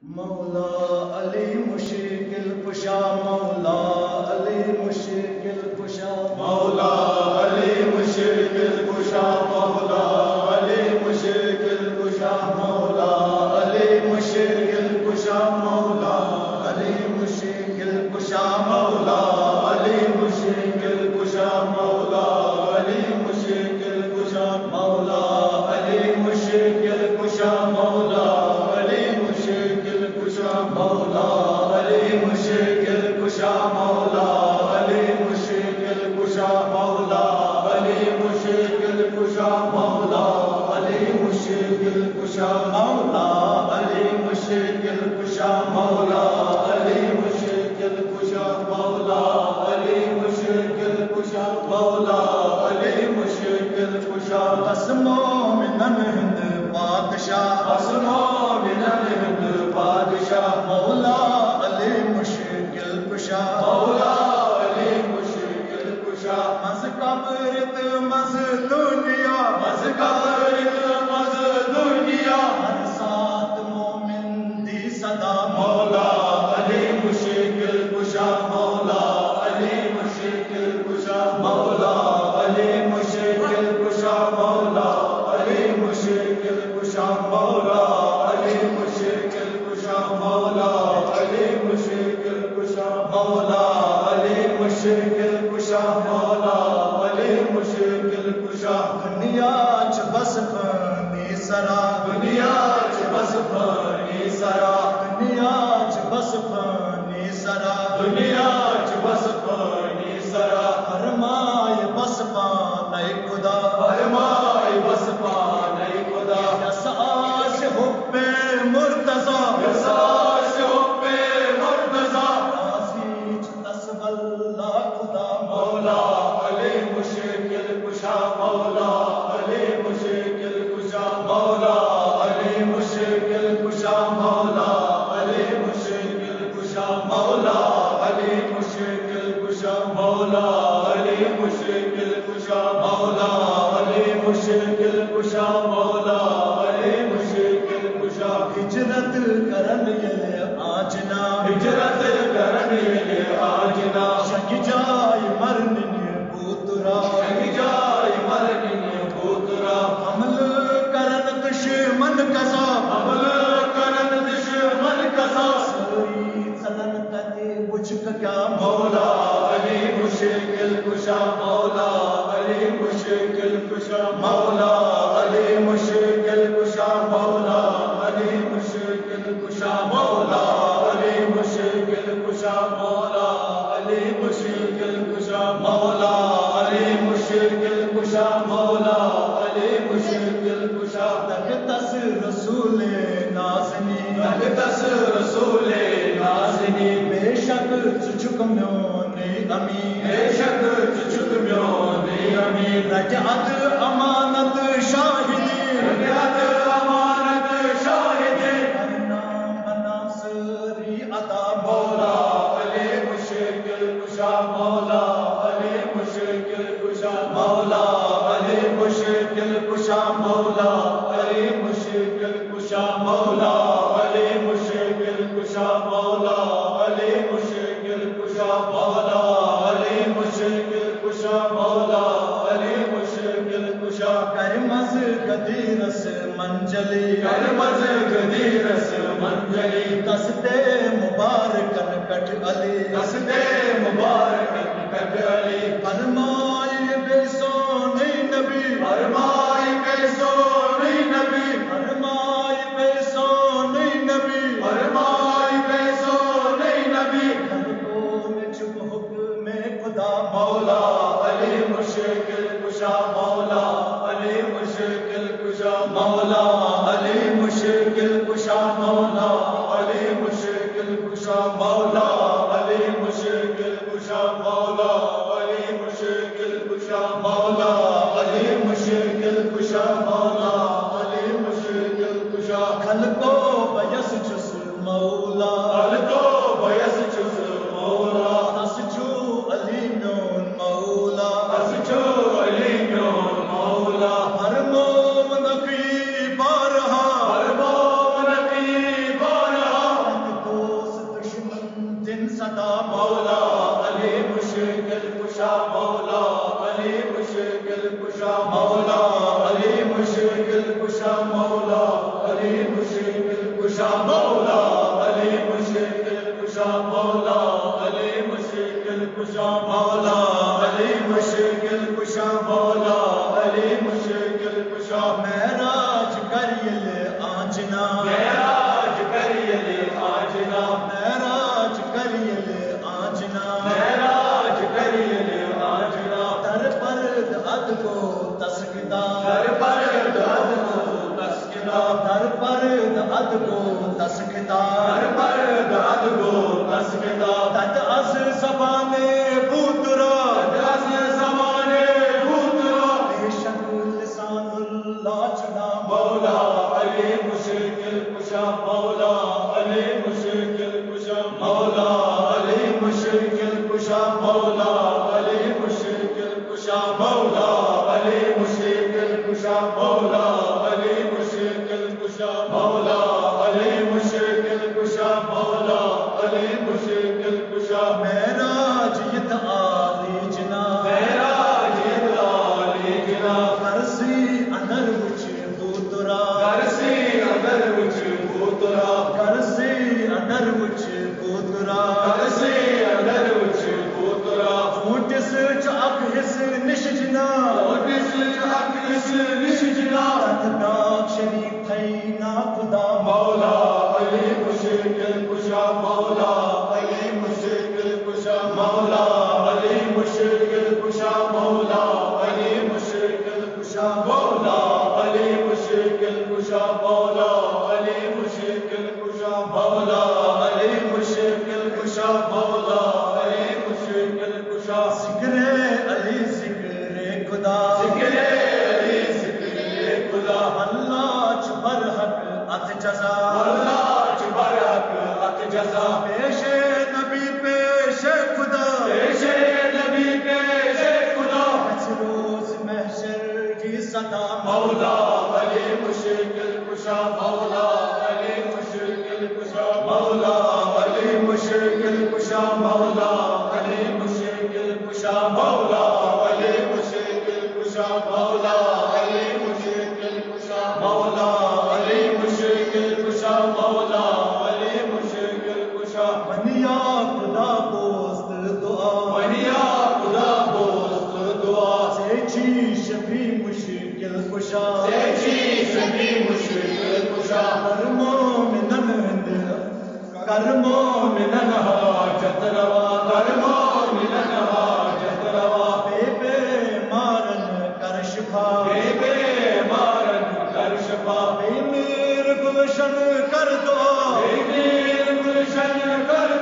مولا علی مشکل کشا مولا علی مشکل کشا مولا علی مشکل کشا مولا علی مشکل کشا مولا علی مشکل کشا مولا علی مشکل کشا مولا علی مشکل کشا مولا علی مشکل کشا مولا علی مشکل کشا مولا علی مشکل کشا مولا علی مشکل کشا مولا علی مشکل کشا مولا علی مشکل کشا مولا علی مشکل کشا مولا علی مشکل کشا مولا علی مشکل کشا مولا علی مشکل کشا مولا علی مشکل کشا من ہند بادشاہ من الہند بادشاہ مولا علی مشکل کشا مولا علی مشکل کشا مز قبرت مز دنیا مز قبرت مز دنیا ہر ساتھ مومن دی صدا مولا علی مشکل کشا مولا علی مشکل کشا مولا علی مشکل کشا مولا علی مشکل کشا مولا علی مشکل کشا مولا علی مشکل کشا مولا علی مشکل کشا مولا علی مشکل کشا دنیا چ بس فانی سرا دنیا چ بس فانی سرا دنیا چ بس فانی سرا دنیا چ بس فانی سرا فرمائے بس پانے خدا فرمائے بس پانے خدا یسعاش حب مرتضی یسعاش حب مرتضی راضی چ تسولا خدا مولا علی مشکل کشا مولا علی مشکل کشا مولا علی مشکل کشا مولا علی مشکل کشا مولا علی مشکل کشا مولا علی مشکل کشا مولا علی مشکل کشا مولا علی مشکل کشا ہجرت کرن یہ آجنا ہجرت کرنے آجنا شک جائے مرن پوترا شک جائے مرن پوترا حمل کرن دشمن کسا حمل کرن دشمن کسا سوئی چلن کدے بچک کیا مولا علی مشکل کشا مولا علی مشکل کشا مولا علی مشکل کشا مولا علی مشکل کشا مولا علی مشکل کشا مولا علی مشکل کشا مولا علی مشکل کشا مولا علی مشکل کشا تک تس رسول نازنی تس رسول نازنی بے شک چچک میونی امین بے شک چچک میونی امین رجعت امانت شاہدی رجعت امانت شاہدی نام ناصری عطا مولا علی مشکل کشا مولا علی مشکل کشا مولا علی مشکل کشا مولا علی مشکل کشا مولا علی مشکل کشا مولا علی مشکل کشا مولا علی مشکل کشا مولا علی مشکل کشا کرمز گدیرس منجلی کرمز گدیرس منجلی دستے مبارکن کٹ علی دستے مبارکن کٹ علی فرمائے بے سونے نبی فرمائے بے سونے نبی فرمائے بے سونے نبی فرمائے بے سونے نبی خلقوں میں چھپ حکم خدا مولا علی مشکل کشا مولا علی مشکل کشا مولا علی مشکل کشا مولا علی مشکل کشا مولا علی مشکل کشا مولا علی مشکل کشا مولا علی مشکل کشا مولا علی مشکل کشا خلقوں بیس چس مولا خلقو بیس چس مولا اسجو علی میون مولا اسجو علی میون مولا فرمو نقی بارہا فرمو نقی بارہا کشا مولا علی مشکل کشا مولا علی مشکل کشا مولا علی مشکل کشا مولا علی مشکل کشا مولا علی مشکل کشا معراج کریل آنجنا معراج کریل آنجنا معراج کریل آنجنا معراج کریل آنجنا در پرد اد کو تسکدا در پرد اد کو تسکدا در پرد اد کو تسکدا در پرد اد کو تسکدا تد از زبان بودرا از زمانے بودرا بے شک لسان اللہ چنا مولا علی مشکل کشا مولا علی مشکل کشا مولا علی مشکل کشا مولا علی مشکل کشا مولا علی مشکل کشا مولا علی مشکل کشا مولا علی مشکل کشا مولا علی مشکل کشا معراج یہ عالی جنا معراج علی جنا فرسی اندر وچ بودرا کرسی اگر وچ بوترا کرسی اندر وچ بودرا کرسی اگر وچ بوترا فوٹس چاک حس نش جنا اوٹس حق اس نشجنا ناک شریف تھئی نا خدا مولا علی مشکل کشا مولا علی مشکل کشا مولا علی مشکل کشا مولا علی مشکل کشا مولا علی مشکل کشا مولا علی مشکل کشا مولا علی مشکل کشا مولا علی مشکل کشا ذکر علی ذکر خدا ذکر علی ذکر خدا اللہ چبر حق ات جزا اللہ چبر حق ات جزا پیش نبی پیش خدا پیش نبی پیش خدا اس روز محشر کی صدا مولا علی مشکل کشا مولا علی مشکل کشا مولا علی مشکل کشا مولا علی مشکل کشا مولا علی مشکل کشا مولا علی مشکل کشا مولا علی مشکل کشا مولا علی مشکل کشا بنیا خدا دوست دعا ونیا خدا دوست دعا سے چی شفی مشکل کشا چیز بھی مشکل کشا کر مومنن ہند کر مومنن حاجت روا کر مومنن حاجت روا بے بے مارن کر شفا بے بے مارن کر شفا بے میر گلشن کر دعا بے میر گلشن کر